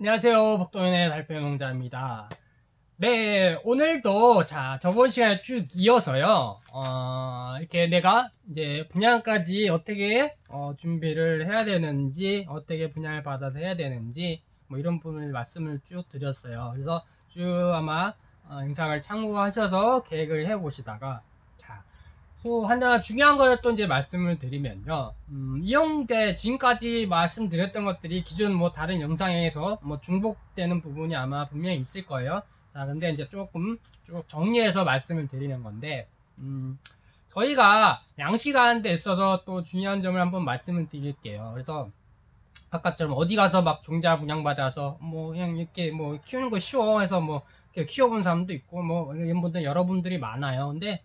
안녕하세요. 복동현의 달팽이 농자입니다. 네, 오늘도 저번 시간에 쭉 이어서요. 이렇게 내가 이제 분양까지 어떻게 준비를 해야 되는지, 어떻게 분양을 받아서 해야 되는지, 뭐 이런 부분을 말씀을 쭉 드렸어요. 그래서 쭉 아마 영상을 참고하셔서 계획을 해 보시다가, 또 하나 중요한 걸 또 이제 말씀을 드리면요. 이용대 지금까지 말씀드렸던 것들이 기존 뭐 다른 영상에서 뭐 중복되는 부분이 아마 분명히 있을 거예요. 자, 근데 이제 조금 쭉 정리해서 말씀을 드리는 건데, 저희가 양식하는 데 있어서 또 중요한 점을 한번 말씀을 드릴게요. 그래서 아까처럼 어디 가서 막 종자 분양받아서 뭐 그냥 이렇게 뭐 키우는 거 쉬워 해서 뭐 키워본 사람도 있고 뭐 이런 분들 여러분들이 많아요. 근데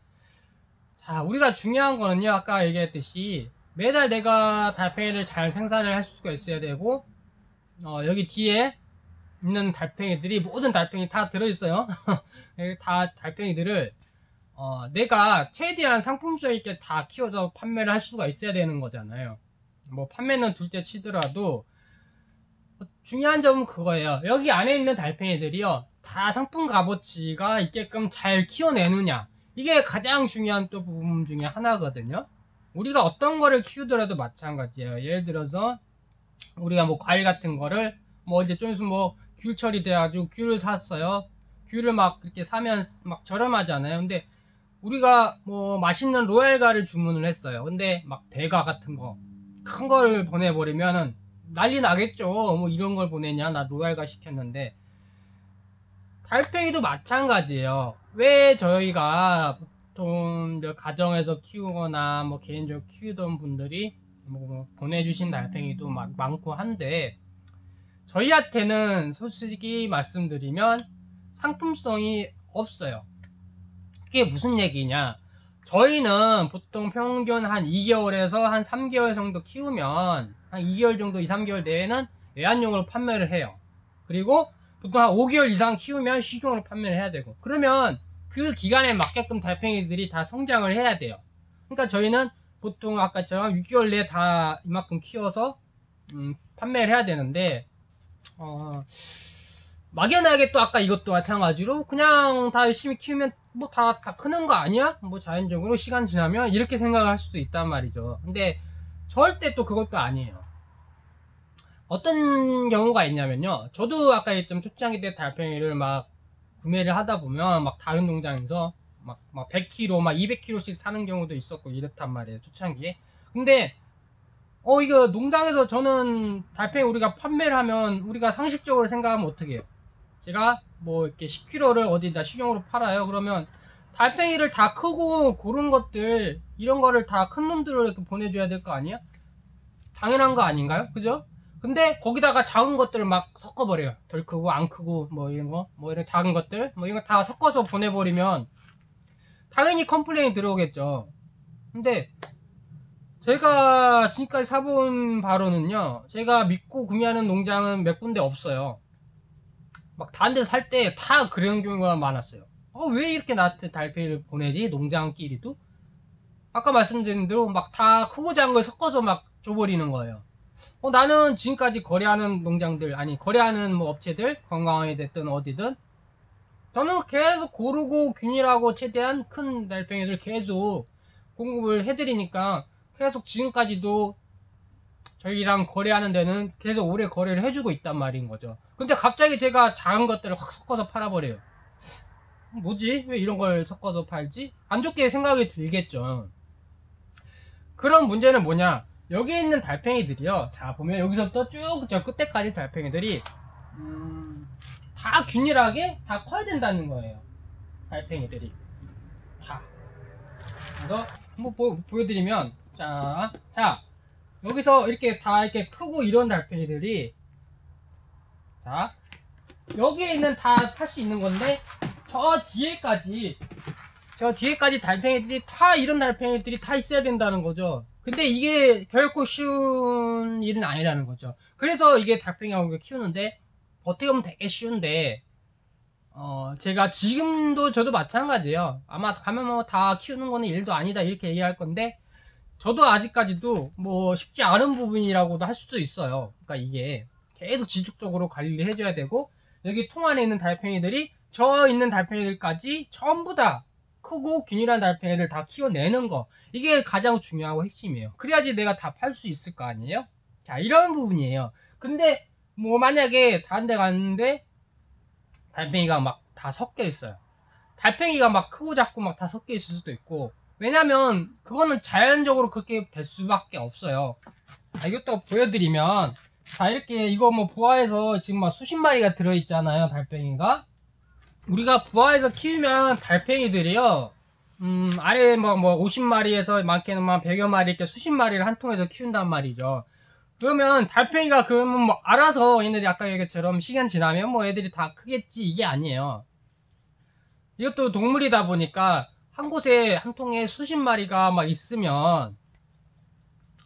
우리가 중요한 거는요, 아까 얘기했듯이 매달 내가 달팽이를 잘 생산을 할 수가 있어야 되고, 여기 뒤에 있는 달팽이들이 모든 달팽이 다 들어있어요. 다 달팽이들을 내가 최대한 상품성 있게 다 키워서 판매를 할 수가 있어야 되는 거잖아요. 뭐 판매는 둘째 치더라도 중요한 점은 그거예요. 여기 안에 있는 달팽이들이요, 다 상품 값어치가 있게끔 잘 키워내느냐, 이게 가장 중요한 또 부분 중에 하나거든요. 우리가 어떤 거를 키우더라도 마찬가지예요. 예를 들어서 우리가 뭐 과일 같은 거를 뭐 이제 좀 있으면 뭐 귤 처리돼가지고 귤을 샀어요. 귤을 막 이렇게 사면 막 저렴하잖아요. 근데 우리가 뭐 맛있는 로얄과를 주문을 했어요. 근데 막 대과 같은 거 큰 거를 보내버리면은 난리 나겠죠. 뭐 이런 걸 보내냐, 나 로얄과 시켰는데. 달팽이도 마찬가지예요. 왜 저희가 보통 가정에서 키우거나 뭐 개인적으로 키우던 분들이 뭐 보내주신 달팽이도 많고 한데, 저희한테는 솔직히 말씀드리면 상품성이 없어요. 그게 무슨 얘기냐, 저희는 보통 평균 한 2개월에서 한 3개월 정도 키우면 한 2개월 정도, 2, 3개월 내에는 애완용으로 판매를 해요. 그리고 보통 한 5개월 이상 키우면 식용으로 판매를 해야 되고, 그러면 그 기간에 맞게끔 달팽이들이 다 성장을 해야 돼요. 그러니까 저희는 보통 아까처럼 6개월 내에 다 이만큼 키워서 판매를 해야 되는데, 막연하게 또 아까 이것도 마찬가지로 그냥 다 열심히 키우면 뭐 다 크는 거 아니야? 뭐 자연적으로 시간 지나면 이렇게 생각을 할 수도 있단 말이죠. 근데 절대 또 그것도 아니에요. 어떤 경우가 있냐면요, 저도 아까 얘기했지만 초창기 때 달팽이를 막 구매를 하다 보면 막 다른 농장에서 막 100kg 막 200kg씩 사는 경우도 있었고 이렇단 말이에요, 초창기에. 근데 이거 농장에서 저는 달팽이 우리가 판매를 하면 우리가 상식적으로 생각하면 어떻게 해요? 제가 뭐 이렇게 10kg를 어디다 식용으로 팔아요. 그러면 달팽이를 다 크고 고른 것들, 이런 거를 다 큰 놈들을 이렇게 보내줘야 될 거 아니야? 당연한 거 아닌가요? 그죠? 근데 거기다가 작은 것들을 막 섞어버려요. 덜 크고 안 크고 뭐 이런 거, 뭐 이런 작은 것들, 뭐 이런 거 다 섞어서 보내버리면 당연히 컴플레인이 들어오겠죠. 근데 제가 지금까지 사본 바로는요, 제가 믿고 구매하는 농장은 몇 군데 없어요. 막 다른 데 살 때 다 그런 경우가 많았어요. 왜 이렇게 나한테 달팽이를 보내지? 농장끼리도? 아까 말씀드린 대로 막 다 크고 작은 걸 섞어서 막 줘버리는 거예요. 나는 지금까지 거래하는 농장들, 아니 거래하는 뭐 업체들, 관광원이 됐든 어디든, 저는 계속 고르고 균일하고 최대한 큰 달팽이들 계속 공급을 해드리니까 계속 지금까지도 저희랑 거래하는 데는 계속 오래 거래를 해주고 있단 말인 거죠. 근데 갑자기 제가 작은 것들을 확 섞어서 팔아버려요. 뭐지? 왜 이런 걸 섞어서 팔지? 안 좋게 생각이 들겠죠. 그런 문제는 뭐냐, 여기 있는 달팽이들이요, 자 보면 여기서부터 쭉 저 끝에까지 달팽이들이 다 균일하게 다 커야 된다는 거예요. 달팽이들이 다. 그래서 한번 보여드리면, 자 여기서 이렇게 다 이렇게 크고 이런 달팽이들이, 자 여기에 있는 다 팔 수 있는 건데, 저 뒤에까지 달팽이들이 다, 이런 달팽이들이 다 있어야 된다는 거죠. 근데 이게 결코 쉬운 일은 아니라는 거죠. 그래서 이게 달팽이하고 키우는데 어떻게 보면 되게 쉬운데, 제가 지금도 저도 마찬가지예요. 아마 가면 뭐 다 키우는 거는 일도 아니다 이렇게 얘기할 건데, 저도 아직까지도 뭐 쉽지 않은 부분이라고도 할 수도 있어요. 그러니까 이게 계속 지속적으로 관리를 해줘야 되고, 여기 통 안에 있는 달팽이들이 저 있는 달팽이들까지 전부 다 크고 균일한 달팽이들 다 키워내는 거, 이게 가장 중요하고 핵심이에요. 그래야지 내가 다 팔 수 있을 거 아니에요. 자, 이런 부분이에요. 근데 뭐 만약에 다른 데 갔는데 달팽이가 막 다 섞여 있어요. 달팽이가 막 크고 작고 막 다 섞여 있을 수도 있고, 왜냐면 그거는 자연적으로 그렇게 될 수밖에 없어요. 자, 이것도 보여드리면, 자, 이렇게 이거 뭐 부화해서 지금 막 수십 마리가 들어있잖아요, 달팽이가. 우리가 부화해서 키우면 달팽이들이요, 아래 뭐 50마리에서 많게는 막 100여 마리, 이렇게 수십 마리를 한 통에서 키운단 말이죠. 그러면 달팽이가 그러면 뭐 알아서 얘네들이 아까 얘기처럼 시간 지나면 뭐 애들이 다 크겠지, 이게 아니에요. 이것도 동물이다 보니까 한 곳에 한 통에 수십 마리가 막 있으면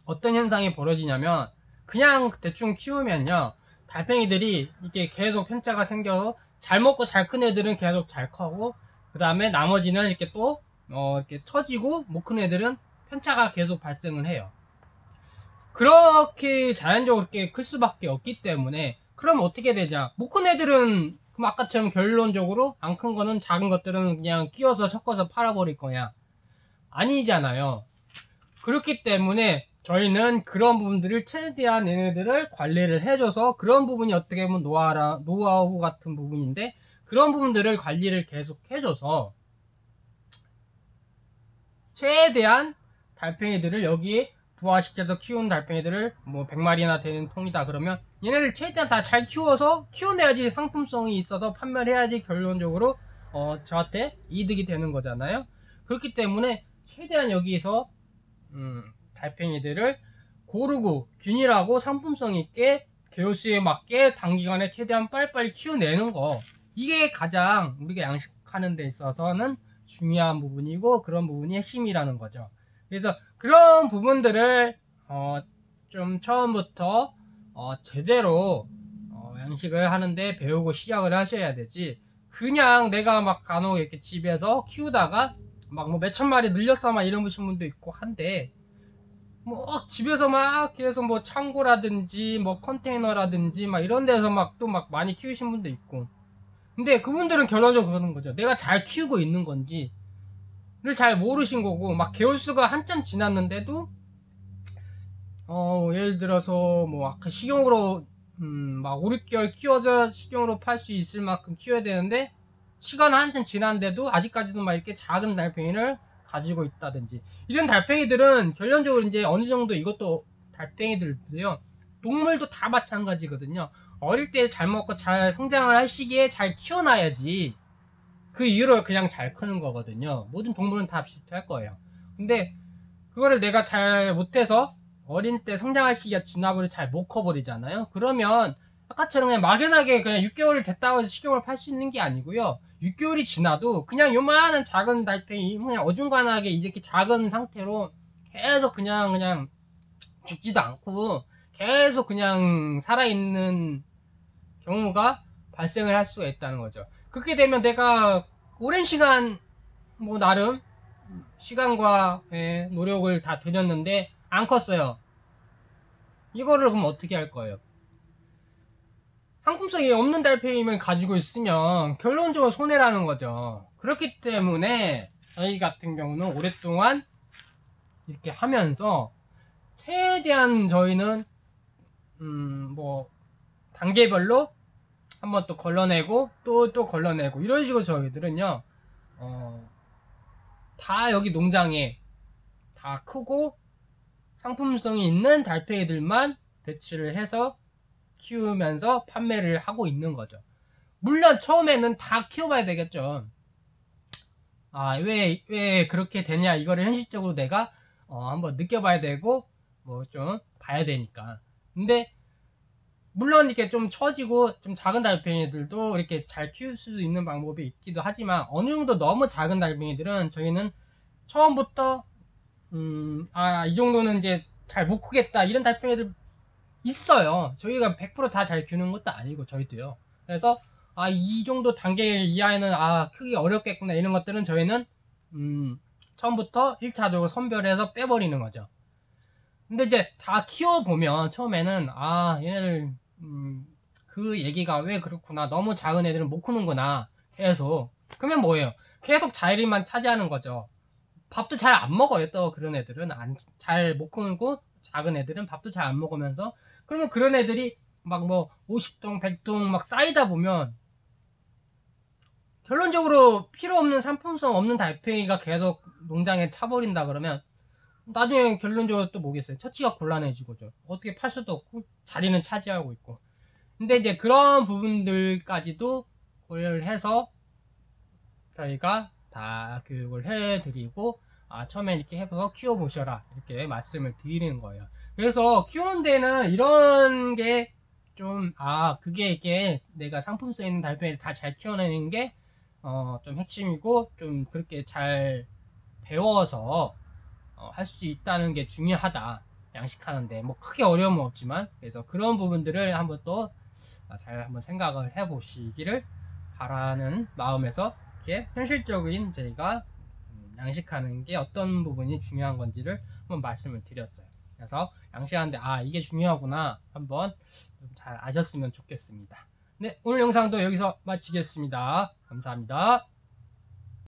어떤 현상이 벌어지냐면, 그냥 대충 키우면요, 달팽이들이 이게 계속 편차가 생겨서 잘 먹고 잘 큰 애들은 계속 잘 커고, 그 다음에 나머지는 이렇게 또 이렇게 처지고, 못 큰 애들은 편차가 계속 발생을 해요. 그렇게 자연적으로 이렇게 클 수밖에 없기 때문에, 그럼 어떻게 되냐, 못 큰 애들은 그럼 아까처럼 결론적으로 안 큰 거는 작은 것들은 그냥 끼워서 섞어서 팔아버릴 거냐? 아니잖아요. 그렇기 때문에 저희는 그런 부분들을 최대한 얘네들을 관리를 해줘서, 그런 부분이 어떻게 보면 노하우 같은 부분인데, 그런 부분들을 관리를 계속 해줘서 최대한 달팽이들을 여기에 부화시켜서 키운 달팽이들을 뭐 100마리나 되는 통이다 그러면 얘네를 최대한 다 잘 키워서 키워내야지 상품성이 있어서 판매를 해야지 결론적으로 저한테 이득이 되는 거잖아요. 그렇기 때문에 최대한 여기에서 달팽이들을 고르고 균일하고 상품성 있게 개월수에 맞게 단기간에 최대한 빨리빨리 키워내는 거, 이게 가장 우리가 양식하는 데 있어서는 중요한 부분이고, 그런 부분이 핵심이라는 거죠. 그래서 그런 부분들을 좀 처음부터 제대로 양식을 하는데 배우고 시작을 하셔야 되지, 그냥 내가 막 간혹 이렇게 집에서 키우다가 막 뭐 몇천 마리 늘렸어 막 이런 분도 있고 한데, 뭐 집에서 막 계속 뭐 창고라든지 뭐 컨테이너라든지 막 이런 데서 막 또 막 많이 키우신 분도 있고, 근데 그분들은 결론적으로 그러는 거죠. 내가 잘 키우고 있는 건지를 잘 모르신 거고, 막 개월수가 한참 지났는데도 예를 들어서 뭐 아까 식용으로 막 5, 6개월 키워서 식용으로 팔 수 있을 만큼 키워야 되는데, 시간 한참 지났는데도 아직까지도 막 이렇게 작은 달팽이를 가지고 있다든지, 이런 달팽이들은 결론적으로 이제 어느 정도, 이것도 달팽이들도요, 동물도 다 마찬가지거든요. 어릴 때 잘 먹고 잘 성장을 할 시기에 잘 키워놔야지 그 이후로 그냥 잘 크는 거거든요. 모든 동물은 다 비슷할 거예요. 근데 그거를 내가 잘 못해서 어린 때 성장할 시기가 지나버리 잘 못 커버리잖아요. 그러면 아까처럼 그냥 막연하게 그냥 6개월을 됐다고 해서 식용을 팔 수 있는 게 아니고요, 6개월이 지나도 그냥 요만한 작은 달팽이, 그냥 어중간하게 이렇게 작은 상태로 계속 그냥 죽지도 않고 계속 그냥 살아있는 경우가 발생을 할 수가 있다는 거죠. 그렇게 되면 내가 오랜 시간 뭐 나름 시간과 노력을 다 들였는데 안 컸어요. 이거를 그럼 어떻게 할 거예요? 상품성이 없는 달팽이만 가지고 있으면 결론적으로 손해라는 거죠. 그렇기 때문에 저희 같은 경우는 오랫동안 이렇게 하면서 최대한 저희는 뭐 단계별로 한번 또 걸러내고 또 걸러내고, 이런 식으로 저희들은요 다 여기 농장에 다 크고 상품성이 있는 달팽이들만 배치를 해서 키우면서 판매를 하고 있는 거죠. 물론 처음에는 다 키워봐야 되겠죠. 왜 그렇게 되냐, 이거를 현실적으로 내가 한번 느껴봐야 되고 뭐 좀 봐야 되니까. 근데 물론 이렇게 좀 처지고 좀 작은 달팽이들도 이렇게 잘 키울 수 있는 방법이 있기도 하지만, 어느 정도 너무 작은 달팽이들은 저희는 처음부터 이 정도는 이제 잘 못 크겠다, 이런 달팽이들 있어요. 저희가 100% 다 잘 키우는 것도 아니고 저희도요. 그래서 이 정도 단계 이하에는 크기 어렵겠구나, 이런 것들은 저희는 처음부터 1차적으로 선별해서 빼버리는 거죠. 근데 이제 다 키워보면 처음에는 얘네들 그 얘기가 왜 그렇구나. 너무 작은 애들은 못 크는구나. 계속. 그러면 뭐예요? 계속 자리만 차지하는 거죠. 밥도 잘 안 먹어요. 또 그런 애들은 잘 못 크고 작은 애들은 밥도 잘 안 먹으면서 그러면 그런 애들이 막 뭐 50동, 100동 막 쌓이다 보면 결론적으로 필요 없는 상품성 없는 달팽이가 계속 농장에 차버린다 그러면 나중에 결론적으로 또 뭐겠어요? 처치가 곤란해지고죠. 어떻게 팔 수도 없고 자리는 차지하고 있고. 근데 이제 그런 부분들까지도 고려를 해서 저희가 다 그걸 해드리고 처음에 이렇게 해서 키워보셔라 이렇게 말씀을 드리는 거예요. 그래서 키우는 데는 이런 게 좀 그게 이게 내가 상품성 있는 달팽이를 다 잘 키워내는 게 좀 핵심이고 좀 그렇게 잘 배워서 할 수 있다는 게 중요하다. 양식하는데 뭐 크게 어려움은 없지만 그래서 그런 부분들을 한번 또 잘 한번 생각을 해 보시기를 바라는 마음에서 이렇게 현실적인 저희가 양식하는 게 어떤 부분이 중요한 건지를 한번 말씀을 드렸어요. 그래서 양식하는데 이게 중요하구나 한번 잘 아셨으면 좋겠습니다. 네, 오늘 영상도 여기서 마치겠습니다. 감사합니다.